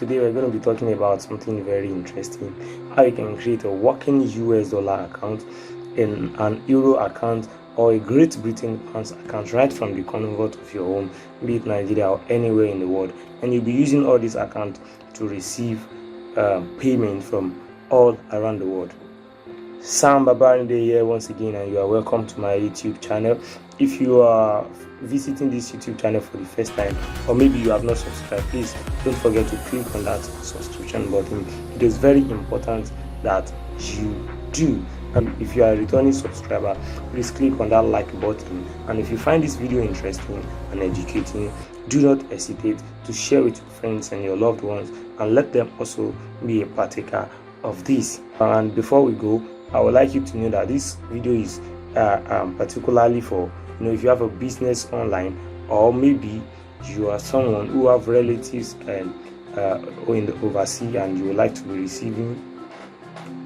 today we're going to be talking about something very interesting: how you can create a working US dollar account, in an euro account, or a Great Britain pounds account right from the comfort of your home, be it Nigeria or anywhere in the world. And you'll be using all these accounts to receive payment from all around the world. Sam Babarinde here once again, and you are welcome to my YouTube channel. If you are visiting this YouTube channel for the first time, or maybe you have not subscribed, please don't forget to click on that subscription button. It is very important that you do. And if you are a returning subscriber, please click on that like button. And if you find this video interesting and educating, do not hesitate to share with your friends and your loved ones, and let them also be a partaker of this. And before we go, I would like you to know that this video is particularly for, if you have a business online, or maybe you are someone who have relatives and or in the overseas, and you would like to be receiving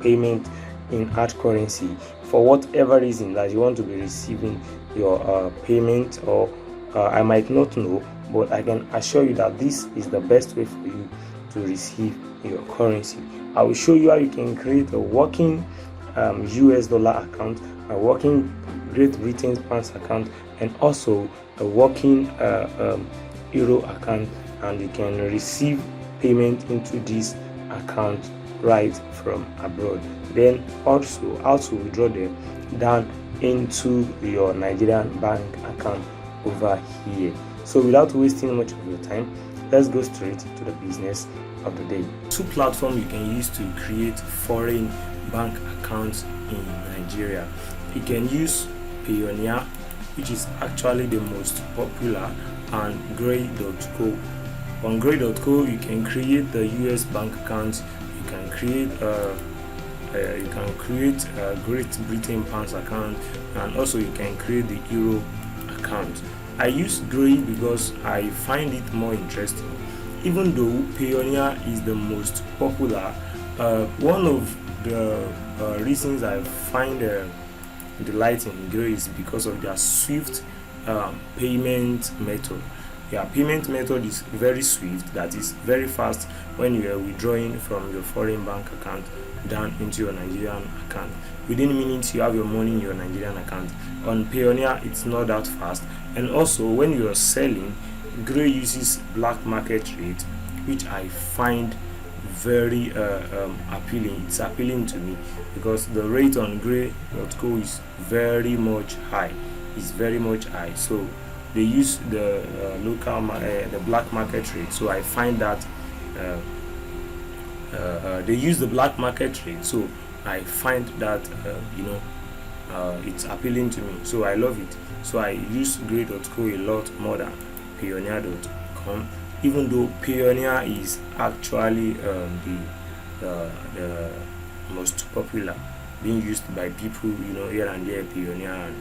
payment in hard currency for whatever reason that you want to be receiving your payment, or I might not know, but I can assure you that this is the best way for you to receive your currency. I will show you how you can create a working US dollar account, a working Great Britain pounds account, and also a working euro account, and you can receive payment into this account right from abroad. Then also how to withdraw them down into your Nigerian bank account over here. So without wasting much of your time, let's go straight to the business of the day. Two platforms you can use to create foreign bank accounts in Nigeria. You can use Payoneer, which is actually the most popular, and Gray.co. On Gray.co, you can create the US bank account. You can create a Great Britain pounds account, and also you can create the euro account. I use Gray because I find it more interesting. Even though Payoneer is the most popular, one of the reasons I find delight in Gray is because of their swift payment method. Their payment method is very swift, that is very fast when you are withdrawing from your foreign bank account down into your Nigerian account. Within minutes you have your money in your Nigerian account. On Payoneer it's not that fast, and also when you are selling, Gray uses black market rate, which I find very appealing. It's appealing to me because the rate on Gray.co is very much high. It's very much high. So they use the the black market rate. So I find that they use the black market rate. So I find that it's appealing to me. So I love it. So I use Gray.co a lot more than Payoneer.com, even though Payoneer is actually the most popular, being used by people here and there, Payoneer,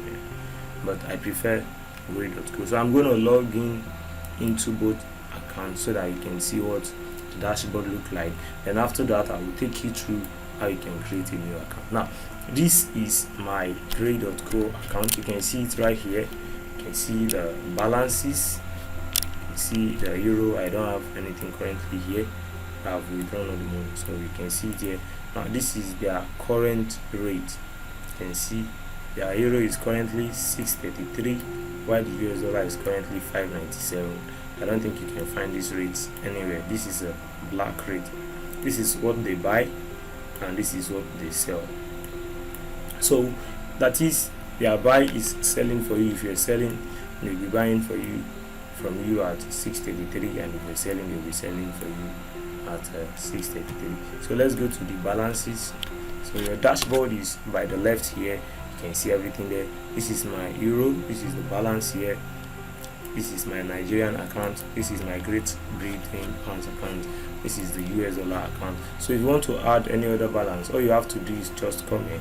but I prefer Gray.co. So I'm going to log into both accounts so that you can see what the dashboard look like, and after that I will take you through how you can create a new account. Now this is my Gray.co account. You can see it right here. You can see the balances. You see the euro. I don't have anything currently here. I have withdrawn all the money, so you can see it here. Now this is their current rate. You can see their euro is currently 6.33, while the US dollar is currently 5.97. I don't think you can find these rates anywhere. This is a black rate. This is what they buy, and this is what they sell. So that is, their buy is selling for you. If you're selling, they'll be buying for you from you at 6.33, and if you're selling, they'll be selling for you at 6.33. So let's go to the balances. So your dashboard is by the left here. You can see everything there. This is my euro. This is the balance here. This is my Nigerian account. This is my Great Britain pounds account. This is the US dollar account. So if you want to add any other balance, all you have to do is just come here,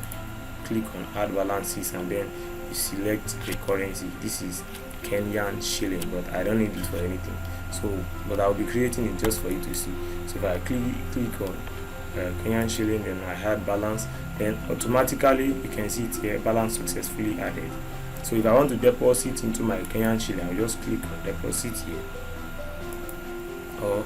click on add balances, and then you select the currency. This is Kenyan shilling, but I don't need it for anything. So but I'll be creating it just for you to see. So if I click on Kenyan shilling, then I add balance, then automatically you can see it here, balance successfully added. So if I want to deposit into my Kenyan shilling, I'll just click on deposit here, or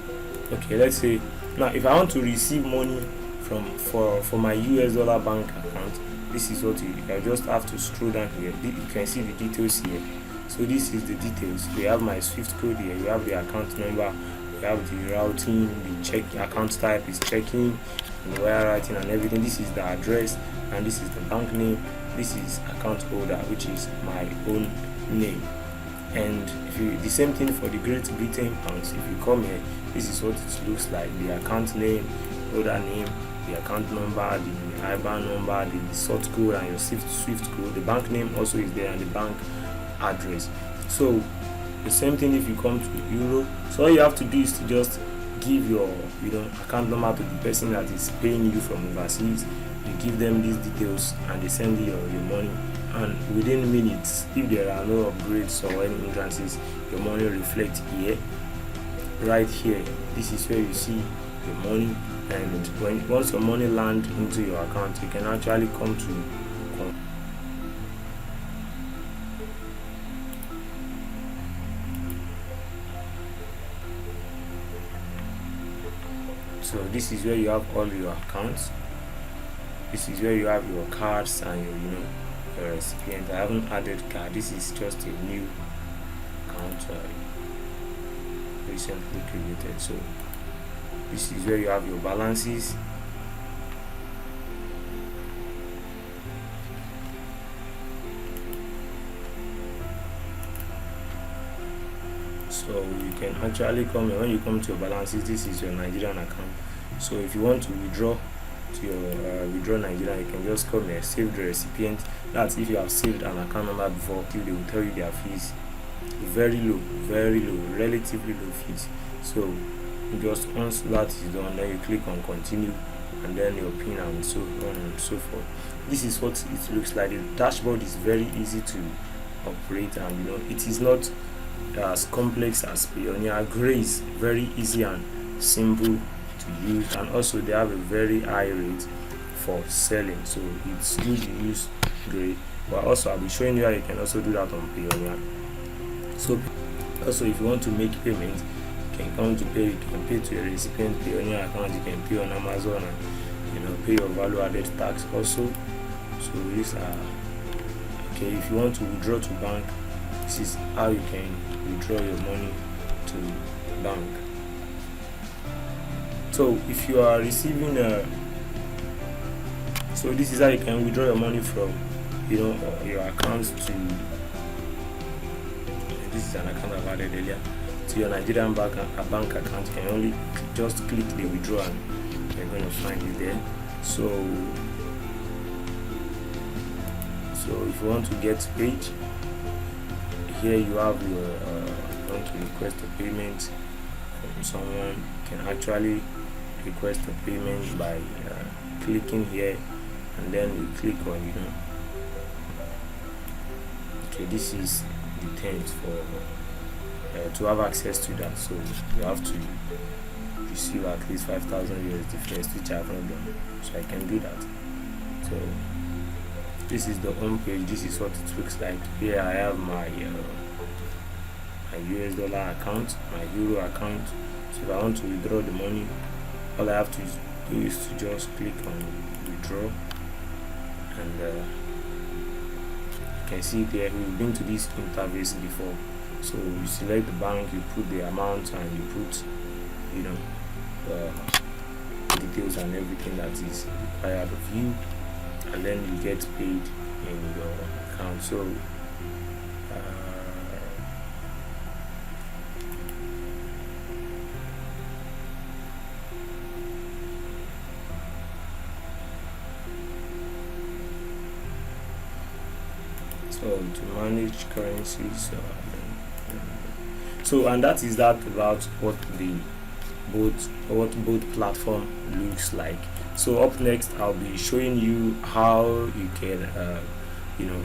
Okay, let's say now if I want to receive money from for my US dollar bank account, this is what I just have to scroll down here. You can see the details here. So this is the details. We have my Swift code here. We have the account number. We have the routing, the check account type is checking, and the wire writing and everything. This is the address, and this is the bank name. This is account holder, which is my own name. And if you the same thing for the Great Britain pounds. If you come here, this is what it looks like: the account name, holder name, the account number, the IBAN number, the sort code, and your Swift code. The bank name also is there, and the bank address. So the same thing if you come to euro. So all you have to do is to just give your account number to the person that is paying you from overseas. You give them these details, and they send you your money. And within minutes, if there are no upgrades or any hindrances, your money reflects here, right here. This is where you see your money, and once your money lands into your account, you can actually come to so this is where you have all your accounts. This is where you have your cards and your recipient. I haven't added card. This is just a new account recently created. So this is where you have your balances. So you can actually come here. When you come to your balances, this is your Nigerian account. So if you want to withdraw to your withdraw Nigeria, you can just come here, save the recipient. That's if you have saved an account number before. They will tell you their fees very low, relatively low fees. So just once that is done, then you click on continue, and then your pin, and so on and so forth. This is what it looks like. The dashboard is very easy to operate, and it is not as complex as Payoneer. Gray is very easy and simple to use, and also they have a very high rate for selling, so it's good to use Gray. But also I'll be showing you how you can also do that on Payoneer. So also if you want to make payment, you can come to pay. You can pay to your recipient Payoneer account. You can pay on Amazon, and pay your value added tax also. So these are okay. If you want to withdraw to bank, this is how you can withdraw your money to bank. So if you are receiving so this is how you can withdraw your money from your accounts to, this is an account I've added earlier, to your Nigerian bank account. You can only just click the withdraw, and you're going to find it there. So if you want to get paid, here you have your want to request a payment from someone. You can actually request a payment by clicking here, and then you click on okay, this is the terms for to have access to that. So you have to receive at least 5,000 USD first, which I have not done, so I can do that. So this is the home page. This is what it looks like. Here I have my US dollar account, my euro account. So if I want to withdraw the money, all I have to do is to just click on withdraw, and you can see there we've been to this interface before. So you select the bank, you put the amount, and you put details and everything that is required of you, and then you get paid in your account. So to manage currencies, and that is that about what both platform looks like. So up next I'll be showing you how you can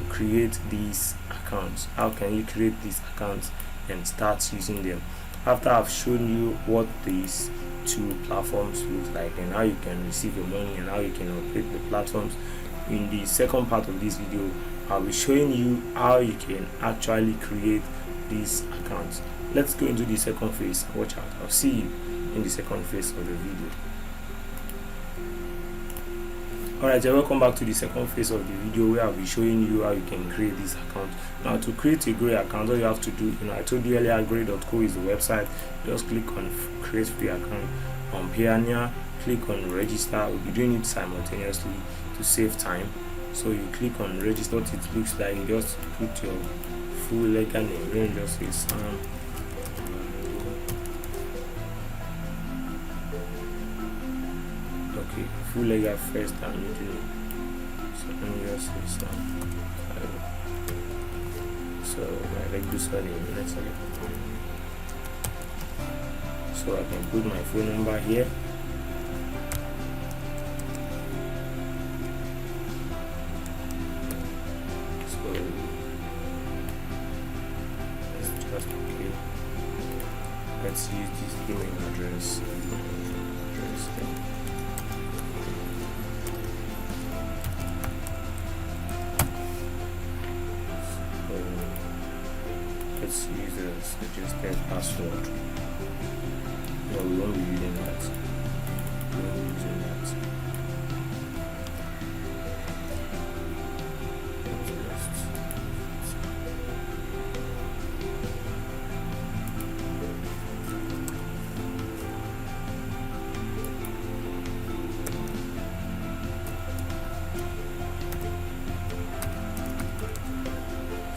create these accounts. How can you create these accounts and start using them? After I've shown you what these two platforms look like and how you can receive your money and how you can operate the platforms, in the second part of this video I'll be showing you how you can actually create these accounts. Let's go into the second phase. Watch out. I'll see you in the second phase of the video. Alright, welcome back to the second phase of the video, where I'll be showing you how you can create this account. Now, to create a Gray account, all you have to do, I told you earlier, gray.co is the website. Just click on create free account. On Payoneer, click on register. We'll be doing it simultaneously to save time. So you click on register. What it looks like, you just put your full legal name. Then just say Sam. Okay, full legal first and middle name. So let me just say Sam. So my legal surname, let's say. So I can put my phone number here. So let's just okay. Let's use this email address. Let's use the suggested password. No, we won't be using that. We won't be using that.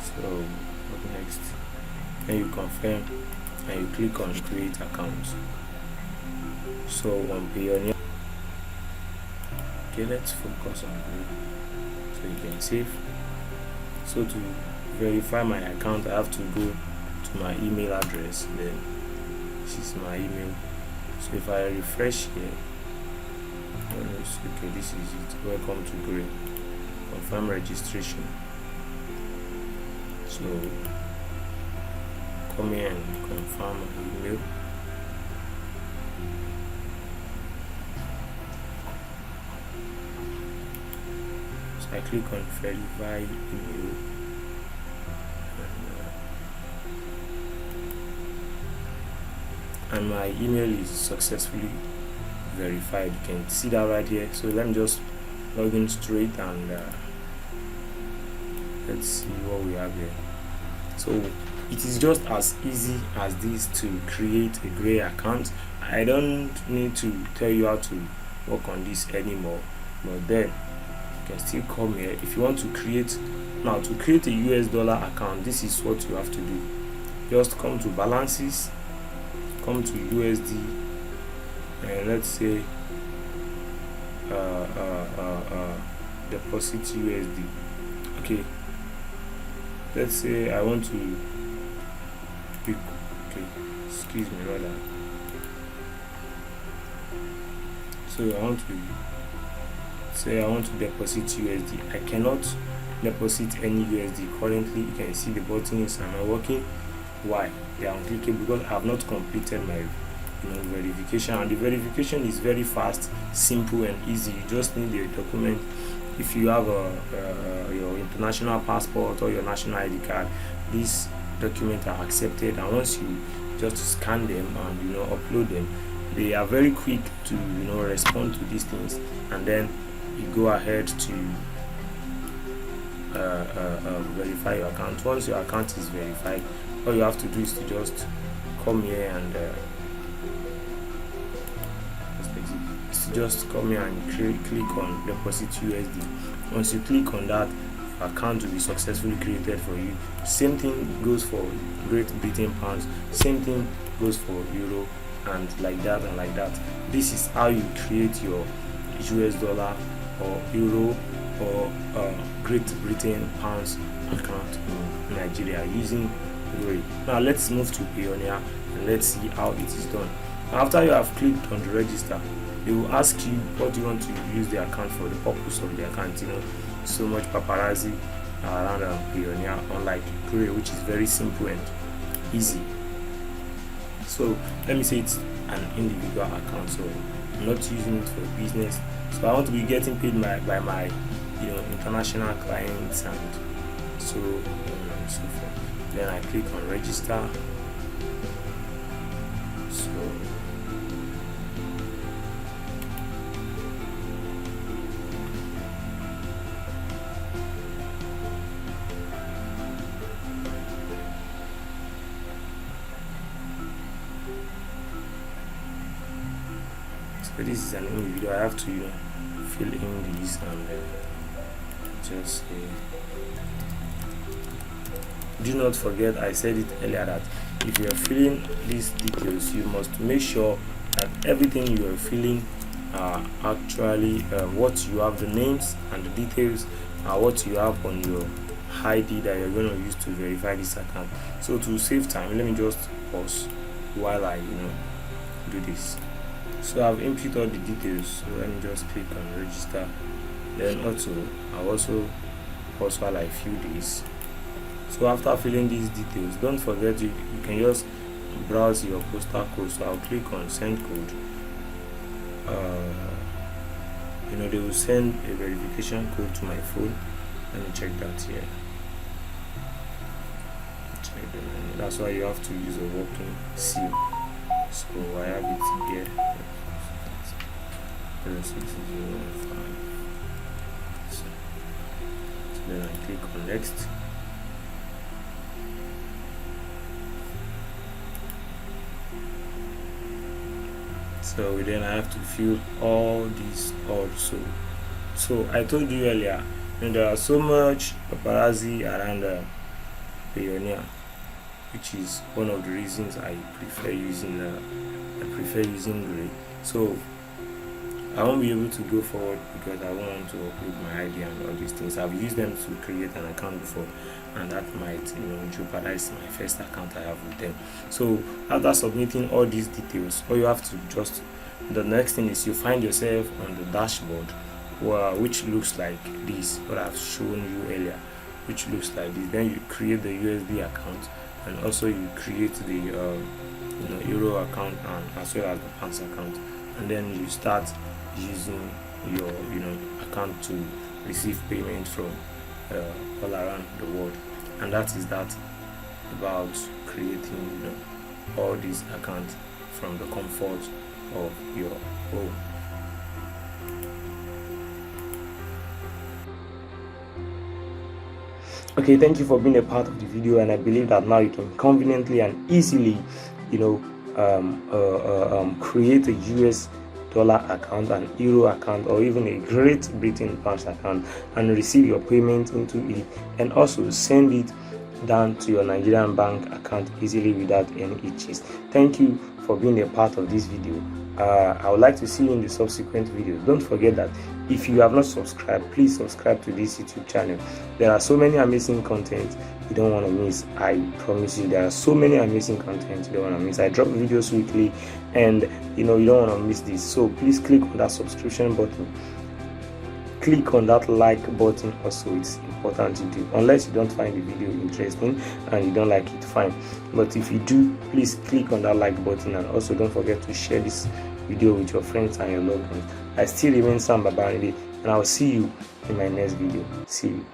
So, what next? Then you confirm and you click on create account. So on Payoneer, okay, let's focus on Gray so you can save. So to verify my account, I have to go to my email address. Then this is my email. So if I refresh here, okay, this is it. Welcome to Gray. Confirm registration. So come here and confirm my email. So I click on verify email, and my email is successfully verified. You can see that right here. So let me just log in straight and let's see what we have here. So it is just as easy as this to create a Gray account. I don't need to tell you how to work on this anymore, but then you can still come here if you want to create. Now, to create a US dollar account, this is what you have to do. Just come to balances, come to USD, and let's say deposit USD. Okay, let's say I want to pick, okay, excuse me, rather. So I want to say I want to deposit USD. I cannot deposit any USD currently. You can see the buttons are not working. Why? They are unclickable because I have not completed my verification, and the verification is very fast, simple and easy. You just need a document. If you have your international passport or your national ID card, these documents are accepted, and once you just scan them and upload them, they are very quick to respond to these things, and then you go ahead to verify your account. Once your account is verified, all you have to do is to just come here and click on deposit USD. Once you click on that, your account will be successfully created for you. Same thing goes for Great Britain pounds, same thing goes for euro, and like that and like that. This is how you create your US dollar or euro or Great Britain pounds account in Nigeria using Gray. Now let's move to Payoneer and let's see how it is done. After you have clicked on the register, they will ask you what you want to use the account for, the purpose of the account. So much paparazzi around Payoneer, unlike Gray, which is very simple and easy. So let me say it's an individual account, so I'm not using it for business. So I want to be getting paid by my international clients, and so on and so forth. Then I click on register. So So this is an individual. I have to fill in this and just do not forget, I said it earlier, that if you are filling these details, you must make sure that everything you are filling are actually what you have, the names and the details are what you have on your ID that you're going to use to verify this account. So to save time, let me just pause while I do this. So I've input all the details, so let me just click on register. Then I'll also pause while I fill this. So after filling these details, don't forget you can just browse your postal code. So I'll click on send code. They will send a verification code to my phone. Let me check that here. That's why you have to use a working seal. So I have it here. 06015. So then I click on next. So then I have to fill all these also. So I told you earlier, there are so much paparazzi around Payoneer, which is one of the reasons I prefer using Gray. So I won't be able to go forward because I won't want to upload my ID and all these things. I've used them to create an account before, and that might jeopardize my first account I have with them. So after submitting all these details, all you have to the next thing is you find yourself on the dashboard, which looks like this, what I've shown you earlier, which looks like this. Then you create the USB account, and also you create the Euro account and as well as the pounds account, and then you start using your account to receive payment from all around the world. And that is that about creating all these accounts from the comfort of your home. Okay, thank you for being a part of the video, and I believe that now you can conveniently and easily create a US dollar account, an euro account, or even a Great Britain pounds account, and receive your payment into it, and also send it down to your Nigerian bank account easily without any issues. Thank you for being a part of this video. I would like to see you in the subsequent videos. Don't forget that if you have not subscribed, please subscribe to this YouTube channel. There are so many amazing content you don't want to miss. I promise you, there are so many amazing content you don't want to miss. I drop videos weekly, and you don't want to miss this. So please click on that subscription button. Click on that like button also. It's important to do, unless you don't find the video interesting and you don't like it, fine. But if you do, please click on that like button, and also don't forget to share this video with your friends and your loved ones. I still remain Sam Babanide, and I will see you in my next video. See you.